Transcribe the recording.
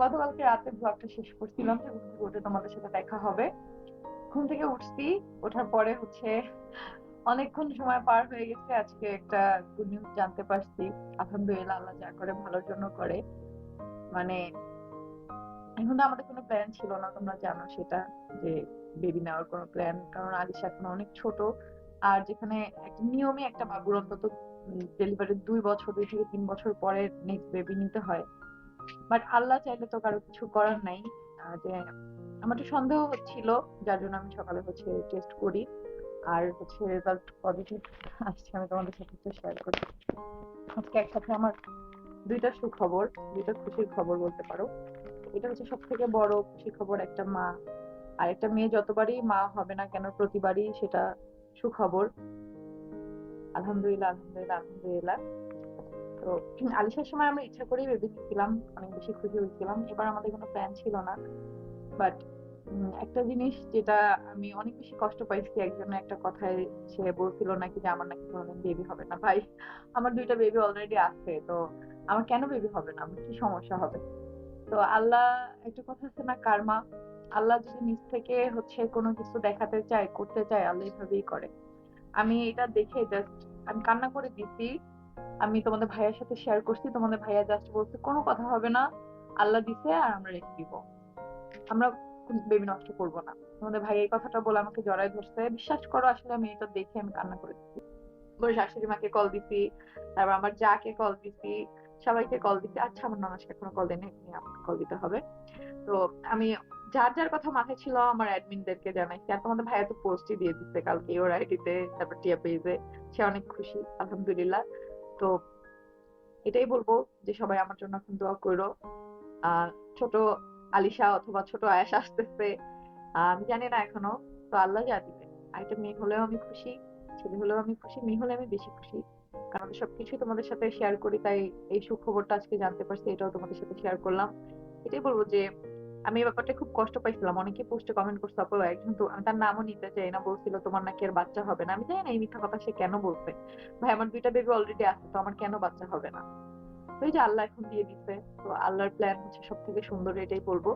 গতকালকে রাতে ব্লগটা শেষ করছিলাম যে ঘুম থেকে উঠে তোমাদের সাথে দেখা হবে। ঘুম থেকে উঠছি, ওঠার পরে হচ্ছে অনেকক্ষণ সময় পার হয়ে গেছে, আজকে একটা গুড নিউজ জানতে পারছি। আলহামদুলিল্লাহ, আল্লাহ যা করে ভালোর জন্য করে। মানে এখন তো আমাদের কোনো প্ল্যান ছিল না, তোমরা জানো সেটা, যে বেবি নেওয়ার কোনো প্ল্যান, কারণ আলিশা এখন অনেক ছোট। আর যেখানে একটা নিয়মে একটা বাবুর অন্তত ডেলিভারির 2 বছর, 2 থেকে 3 বছর পরে নেক্সট বেবি নিতে হয়। বাট আল্লাহ চাইলে তো কারো কিছু করার নাই। যে আমার একটু সন্দেহ হচ্ছিল, যার জন্য আমি সকালে হচ্ছে টেস্ট করি, আর হচ্ছে রেজাল্ট পজিটিভ আসছে। আমি তোমাদের সাথে একটু শেয়ার করি। আজকে একসাথে আমার দুইটা সুখবর, দুইটা খুশির খবর বলতে পারো। এটা হচ্ছে সব থেকে বড় খুশির খবর। একটা মা আর একটা মেয়ে যতবারই মা হবে না কেন, প্রতিবারই সেটা সুখবর। আলহামদুলিল্লাহ, আলহামদুলিল্লাহ, আলহামদুলিল্লাহ। তো আলিশার সময় আমরা ইচ্ছা করেই ভেবে নিচ্ছিলাম, অনেক বেশি খুশি হয়েছিলাম। এবার আমাদের কোনো প্ল্যান ছিল না। বাট একটা জিনিস যেটা আমি অনেক বেশি কষ্ট পাইছি, একজন একটা কথায় সে বলছিল নাকি যে আমার নাকি কোনোদিন বেবি হবে না। ভাই, আমার দুইটা বেবি অলরেডি আছে, তো আমার কেন বেবি হবে না, আমার কি সমস্যা হবে? তো আল্লাহ, একটা কথা আছে না, কার্মা। আল্লাহ যদি নিজ থেকে হচ্ছে কোনো কিছু দেখাতে চায়, করতে চায়, আল্লাহ এইভাবেই করে। আমি এটা দেখে জাস্ট আমি কান্না করে দিছি। আমি তোমাদের ভাইয়ার সাথে শেয়ার করছি, তোমাদের ভাইয়া জাস্ট বলছে কোনো কথা হবে না, আল্লাহ দিছে আর আমরা রেখে দিব, আমরা বেবি নষ্ট করবো না। তোমাদের ভাই এই কথাটা বলে আমাকে জড়ায় ধরছে। বিশ্বাস করো, আসলে আমি এটা দেখে আমি কান্না করে দিচ্ছি। ওর শাশুড়ি মাকে কল দিছি, তারপর আমার যাকে কল দিছি, সবাইকে কল দিছি। আচ্ছা, আমার ননাসকে এখনো কল দেয়নি, এখনই আমাকে কল দিতে হবে। তো আমি যার যার কথা মাথায় ছিল আমার অ্যাডমিনদেরকে জানাইছি। আর তোমাদের ভাইয়া তো পোস্টই দিয়ে দিচ্ছে কালকে ওর আইডিতে, তারপর টিয়া পেজে। সে অনেক খুশি, আলহামদুলিল্লাহ। তো এটাই বলবো যে সবাই আমার জন্য এখন দোয়া করো। আহ ছোট আলিশা অথবা ছোট আয়াস আসতেছে, আমি জানি না এখনো। তো আল্লাহ যা দিবে। আর একটা মেয়ে হলেও আমি খুশি, ছেলে হলেও আমি খুশি, মেয়ে হলে আমি বেশি খুশি। কারণ আমি সবকিছুই তোমাদের সাথে শেয়ার করি, তাই এই সুখবরটা আজকে জানতে পারছি, এটাও তোমাদের সাথে শেয়ার করলাম। এটাই বলবো যে আমি এই ব্যাপারটা খুব কষ্ট পাইছিলাম। অনেকে পোস্টে কমেন্ট করছে, আপু একজন তো, আমি তার নামও নিতে চাই না, বলছিল তোমার নাকি আর বাচ্চা হবে না। আমি জানি না এই মিথ্যা কথা সে কেন বলছে। ভাই, আমার দুইটা বেবি অলরেডি আছে, তো আমার কেন বাচ্চা হবে না? তো এই যে আল্লাহ এখন দিয়ে দিচ্ছে, তো আল্লাহর প্ল্যান হচ্ছে সব থেকে সুন্দর, এটাই বলবো।